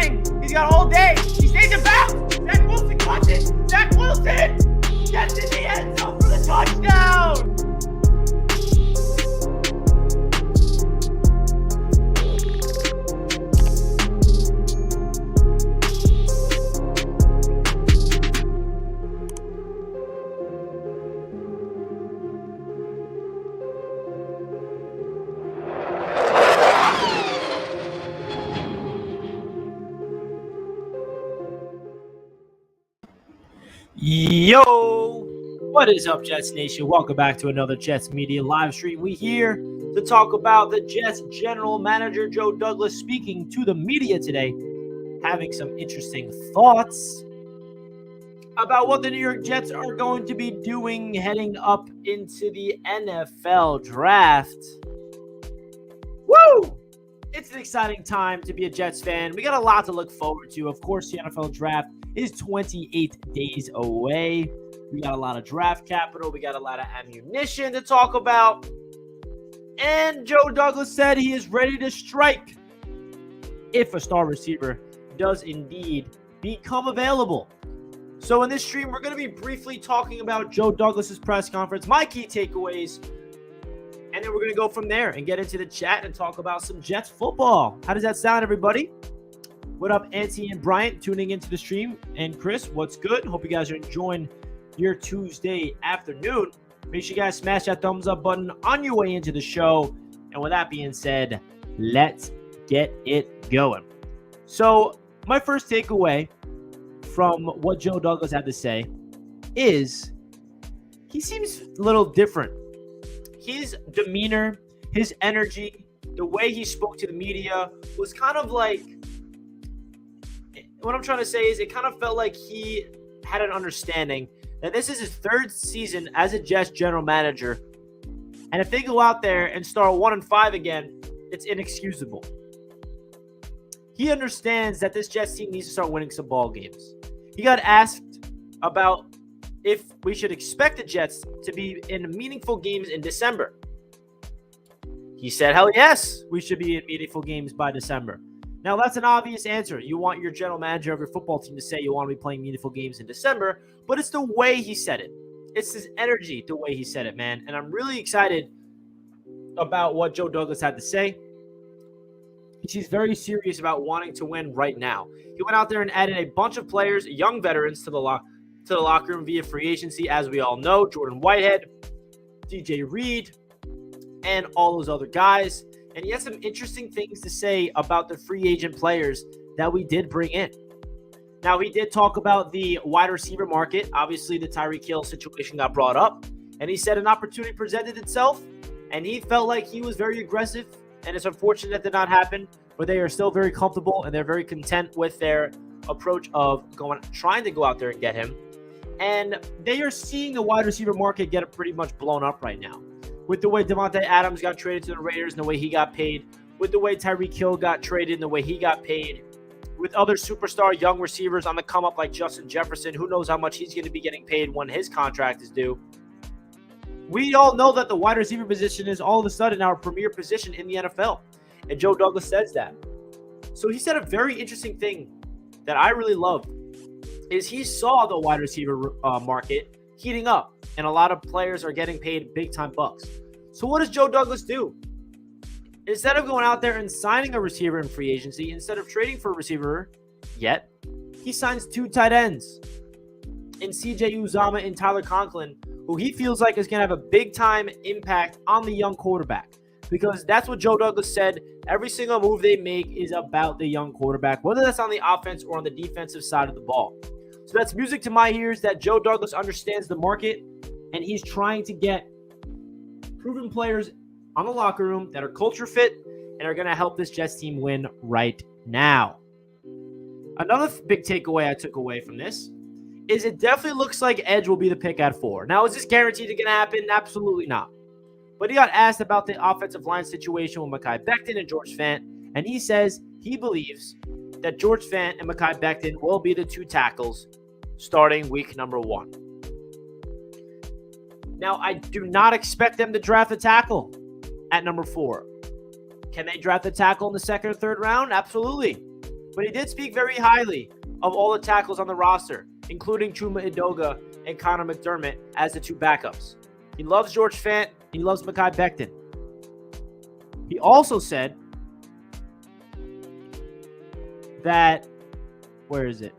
running. He's got all day. He stays in bounds. Zach Wilson caught it. Zach Wilson gets in the end zone for the touchdown. Yo, what is up, Jets Nation? Welcome back to another Jets Media live stream. We here to talk about the Jets general manager, Joe Douglas, speaking to the media today, having some interesting thoughts about what the New York Jets are going to be doing heading up into the NFL draft. Woo! It's an exciting time to be a Jets fan. We got a lot to look forward to. Of course, the NFL draft is 28 days away. We got a lot of draft capital. We got a lot of ammunition to talk about. And Joe Douglas said he is ready to strike if a star receiver does indeed become available. So in this stream, we're going to be briefly talking about Joe Douglas's press conference, my key takeaways, and then we're going to go from there and get into the chat and talk about some Jets football. How does that sound, everybody? What up, Auntie and Bryant, tuning into the stream? And Chris, what's good? Hope you guys are enjoying your Tuesday afternoon. Make sure you guys smash that thumbs up button on your way into the show. And with that being said, let's get it going. So my first takeaway from what Joe Douglas had to say is he seems a little different. His demeanor, his energy, the way he spoke to the media was kind of like, what I'm trying to say is it kind of felt like he had an understanding that this is his third season as a Jets general manager. And if they go out there and start 1-5 again, it's inexcusable. He understands that this Jets team needs to start winning some ball games. He got asked about if we should expect the Jets to be in meaningful games in December. He said, hell yes, we should be in meaningful games by December. Now, that's an obvious answer. You want your general manager of your football team to say you want to be playing meaningful games in December, but it's the way he said it. It's his energy, the way he said it, man. And I'm really excited about what Joe Douglas had to say. He's very serious about wanting to win right now. He went out there and added a bunch of players, young veterans, to the locker room via free agency, as we all know. Jordan Whitehead, DJ Reed, and all those other guys. And he has some interesting things to say about the free agent players that we did bring in. Now, he did talk about the wide receiver market. Obviously, the Tyreek Hill situation got brought up. And he said an opportunity presented itself. And he felt like he was very aggressive. And it's unfortunate that did not happen. But they are still very comfortable and they're very content with their approach of trying to go out there and get him. And they are seeing the wide receiver market get pretty much blown up right now. With the way Devontae Adams got traded to the Raiders and the way he got paid, with the way Tyreek Hill got traded and the way he got paid, with other superstar young receivers on the come up like Justin Jefferson, who knows how much he's going to be getting paid when his contract is due. We all know that the wide receiver position is all of a sudden our premier position in the NFL. And Joe Douglas says that. So he said a very interesting thing that I really loved is he saw the wide receiver market heating up. And a lot of players are getting paid big-time bucks. So what does Joe Douglas do? Instead of going out there and signing a receiver in free agency, instead of trading for a receiver yet, he signs two tight ends in CJ Uzomah and Tyler Conklin, who he feels like is going to have a big-time impact on the young quarterback. Because that's what Joe Douglas said. Every single move they make is about the young quarterback, whether that's on the offense or on the defensive side of the ball. So that's music to my ears that Joe Douglas understands the market, and he's trying to get proven players on the locker room that are culture fit and are going to help this Jets team win right now. Another big takeaway I took away from this is it definitely looks like Edge will be the pick at 4. Now, is this guaranteed to happen? Absolutely not. But he got asked about the offensive line situation with Mekhi Becton and George Fant, and he says he believes that George Fant and Mekhi Becton will be the two tackles starting week number 1. Now, I do not expect them to draft a tackle at number 4. Can they draft a tackle in the second or third round? Absolutely. But he did speak very highly of all the tackles on the roster, including Chuma Edoga and Connor McDermott as the two backups. He loves George Fant. He loves Mekhi Becton. He also said that, where is it?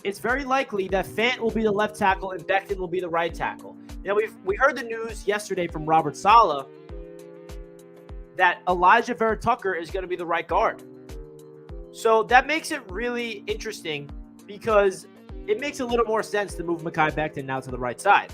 It's very likely that Fant will be the left tackle and Becton will be the right tackle. Now, we heard the news yesterday from Robert Saleh that Elijah Vera-Tucker is going to be the right guard. So that makes it really interesting because it makes a little more sense to move Mekhi Becton now to the right side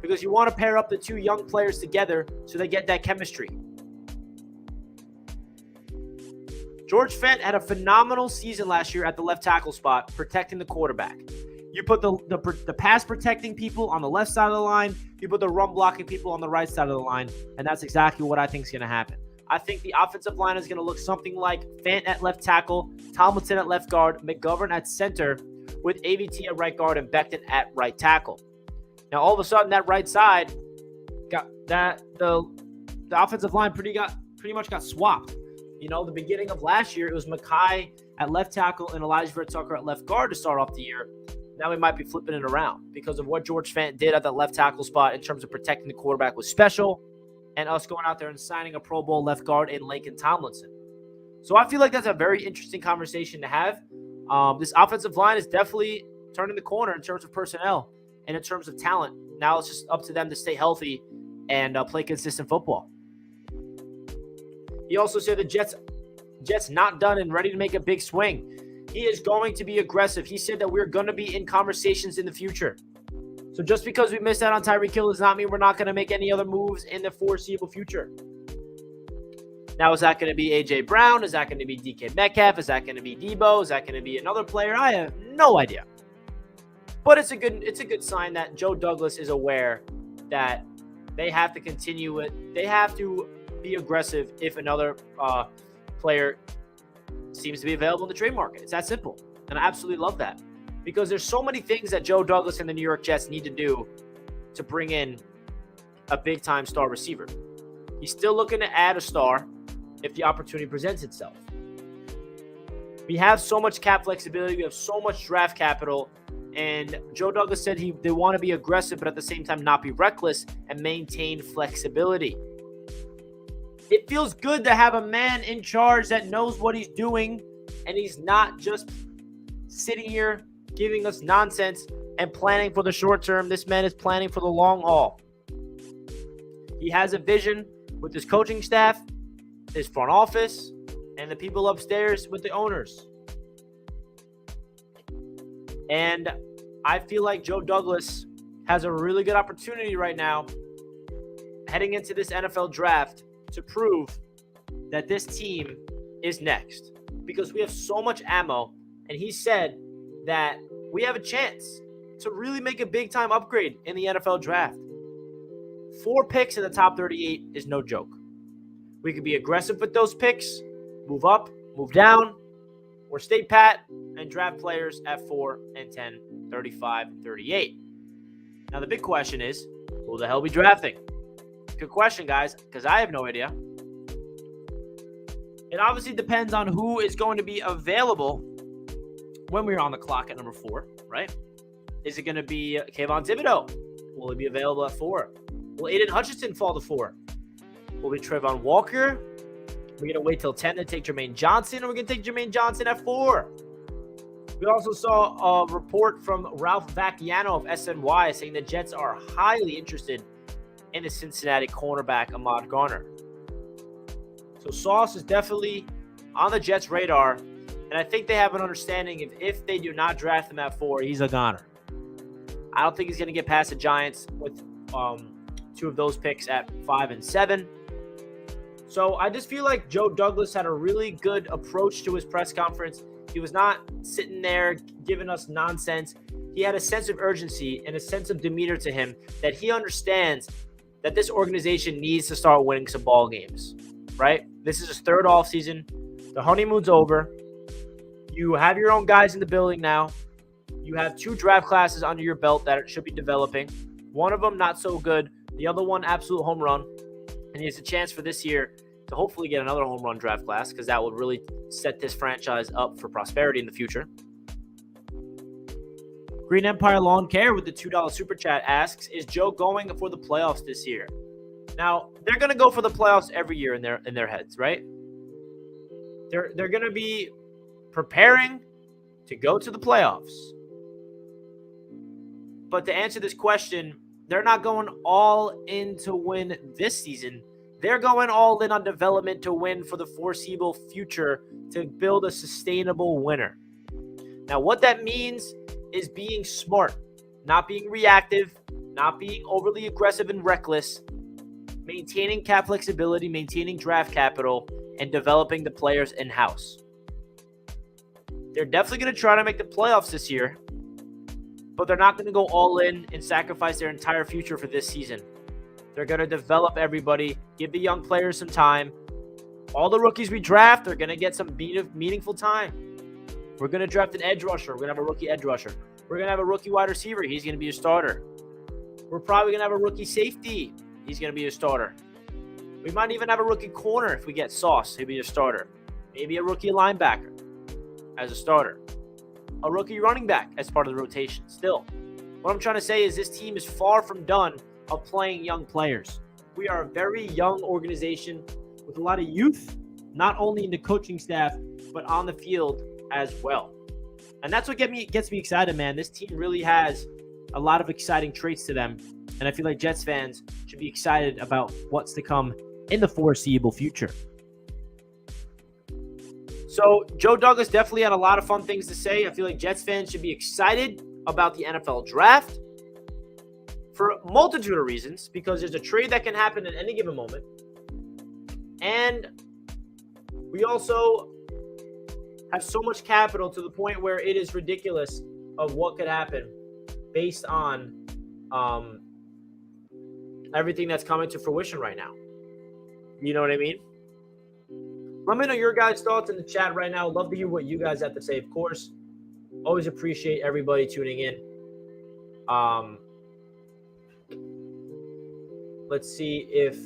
because you want to pair up the two young players together so they get that chemistry. George Fant had a phenomenal season last year at the left tackle spot, protecting the quarterback. You put the pass protecting people on the left side of the line, you put the run blocking people on the right side of the line, and that's exactly what I think is going to happen. I think the offensive line is going to look something like Fant at left tackle, Tomlinson at left guard, McGovern at center, with AVT at right guard and Becton at right tackle. Now, all of a sudden, that right side got that the offensive line pretty much got swapped. You know, the beginning of last year, it was Mekhi at left tackle and Elijah Vera-Tucker at left guard to start off the year. Now we might be flipping it around because of what George Fant did at that left tackle spot in terms of protecting the quarterback was special, and us going out there and signing a Pro Bowl left guard in Laken Tomlinson. So I feel like that's a very interesting conversation to have. This offensive line is definitely turning the corner in terms of personnel and in terms of talent. Now it's just up to them to stay healthy and play consistent football. He also said the Jets not done and ready to make a big swing. He is going to be aggressive. He said that we're going to be in conversations in the future. So just because we missed out on Tyreek Hill does not mean we're not going to make any other moves in the foreseeable future. Now, is that going to be A.J. Brown? Is that going to be DK Metcalf? Is that going to be Debo? Is that going to be another player? I have no idea. But it's a good sign that Joe Douglas is aware that they have to continue it. They have to be aggressive if another player seems to be available in the trade market. It's that simple. And I absolutely love that because there's so many things that Joe Douglas and the New York Jets need to do to bring in a big-time star receiver. He's still looking to add a star if the opportunity presents itself. We have so much cap flexibility. We have so much draft capital. And Joe Douglas said they want to be aggressive, but at the same time not be reckless and maintain flexibility. It feels good to have a man in charge that knows what he's doing, and he's not just sitting here giving us nonsense and planning for the short term. This man is planning for the long haul. He has a vision with his coaching staff, his front office, and the people upstairs with the owners. And I feel like Joe Douglas has a really good opportunity right now heading into this NFL draft to prove that this team is next because we have so much ammo. And he said that we have a chance to really make a big-time upgrade in the NFL draft. 4 picks in the top 38 is no joke. We could be aggressive with those picks, move up, move down, or stay pat and draft players at 4 and 10, 35, 38. Now, the big question is, who the hell are we drafting? Good question, guys, because I have no idea. It obviously depends on who is going to be available when we're on the clock at number 4, right? Is it going to be Kayvon Thibodeau? Will he be available at 4? Will Aiden Hutchinson fall to 4? Will it be Trevon Walker? We're going to wait till 10 to take Jermaine Johnson, or we're going to take Jermaine Johnson at 4. We also saw a report from Ralph Vacchiano of SNY saying the Jets are highly interested in the Cincinnati cornerback Ahmad Garner. So Sauce is definitely on the Jets' radar, and I think they have an understanding if they do not draft him at 4, he's a goner. I don't think he's going to get past the Giants with 2 of those picks at 5 and 7. So I just feel like Joe Douglas had a really good approach to his press conference. He was not sitting there giving us nonsense. He had a sense of urgency and a sense of demeanor to him that he understands that this organization needs to start winning some ball games, right? This is his 3rd offseason. The honeymoon's over. You have your own guys in the building now. You have 2 draft classes under your belt that should be developing. One of them not so good. The other one, absolute home run. And he has a chance for this year to hopefully get another home run draft class, because that would really set this franchise up for prosperity in the future. Green Empire Lawn Care with the $2 super chat asks, is Joe going for the playoffs this year? Now, they're going to go for the playoffs every year in their heads, right? They're going to be preparing to go to the playoffs. But to answer this question, they're not going all in to win this season. They're going all in on development to win for the foreseeable future, to build a sustainable winner. Now, what that means is being smart, not being reactive, not being overly aggressive and reckless, maintaining cap flexibility, maintaining draft capital, and developing the players in-house. They're definitely going to try to make the playoffs this year, but they're not going to go all in and sacrifice their entire future for this season. They're going to develop everybody, give the young players some time. All the rookies we draft, they're going to get some meaningful time. We're going to draft an edge rusher. We're going to have a rookie edge rusher. We're going to have a rookie wide receiver. He's going to be a starter. We're probably going to have a rookie safety. He's going to be a starter. We might even have a rookie corner if we get Sauce. He'll be a starter. Maybe a rookie linebacker as a starter. A rookie running back as part of the rotation. Still, what I'm trying to say is this team is far from done of playing young players. We are a very young organization with a lot of youth, not only in the coaching staff, but on the field as well. And that's what gets me excited, man. This team really has a lot of exciting traits to them. And I feel like Jets fans should be excited about what's to come in the foreseeable future. So Joe Douglas definitely had a lot of fun things to say. I feel like Jets fans should be excited about the NFL draft for a multitude of reasons, because there's a trade that can happen at any given moment. And we also have so much capital to the point where it is ridiculous of what could happen based on everything that's coming to fruition right now. You know what I mean? Let me know your guys' thoughts in the chat right now. Love to hear what you guys have to say, of course. Always appreciate everybody tuning in. Let's see if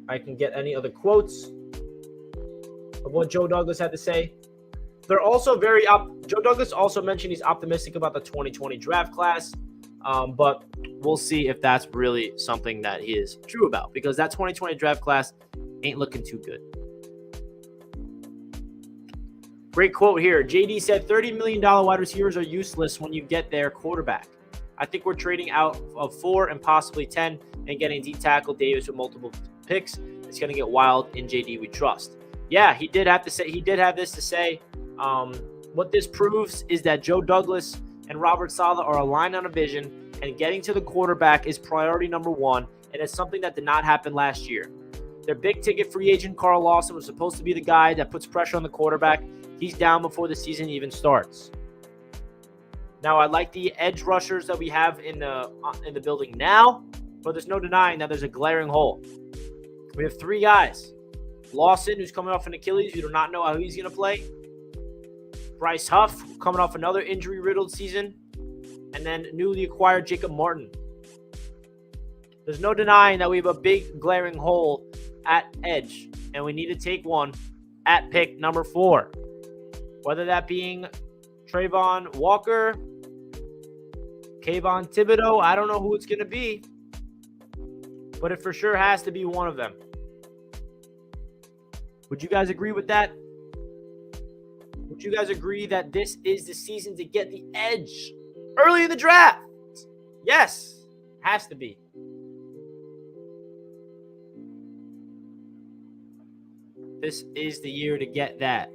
I can get any other quotes of what Joe Douglas had to say. They're also Joe Douglas also mentioned he's optimistic about the 2020 draft class, but we'll see if that's really something that he is true about, because that 2020 draft class ain't looking too good. Great quote here. JD said, $30 million wide receivers are useless when you get their quarterback. I think we're trading out of 4 and possibly 10 and getting D tackle Davis with multiple picks. It's going to get wild in JD we trust. Yeah, he did have this to say. What this proves is that Joe Douglas and Robert Saleh are aligned on a vision, and getting to the quarterback is priority number 1, and it's something that did not happen last year. Their big-ticket free agent, Carl Lawson, was supposed to be the guy that puts pressure on the quarterback. He's down before the season even starts. Now, I like the edge rushers that we have in the building now, but there's no denying that there's a glaring hole. We have 3 guys. Lawson, who's coming off an Achilles. We do not know how he's going to play. Bryce Huff, coming off another injury-riddled season. And then newly acquired Jacob Martin. There's no denying that we have a big glaring hole at edge, and we need to take one at pick number 4. Whether that being Trayvon Walker, Kayvon Thibodeau, I don't know who it's going to be, but it for sure has to be one of them. Would you guys agree with that? Would you guys agree that this is the season to get the edge early in the draft? Yes, has to be. This is the year to get that.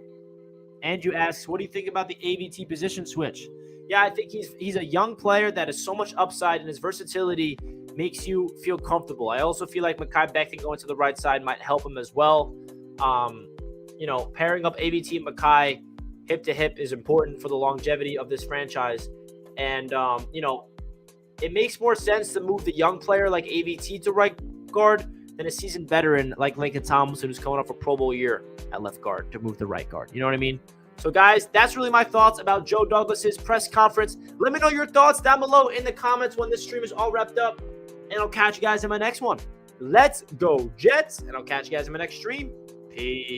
Andrew asks, what do you think about the AVT position switch? Yeah, I think he's a young player that has so much upside, and his versatility makes you feel comfortable. I also feel like Mekhi Becton going to the right side might help him as well. Pairing up AVT and Mekhi hip to hip is important for the longevity of this franchise. And, it makes more sense to move the young player like AVT to right guard than a seasoned veteran like Laken Tomlinson, who's coming off a Pro Bowl year at left guard, to move the right guard. You know what I mean? So, guys, that's really my thoughts about Joe Douglas's press conference. Let me know your thoughts down below in the comments when this stream is all wrapped up, and I'll catch you guys in my next one. Let's go, Jets. And I'll catch you guys in my next stream. Peace.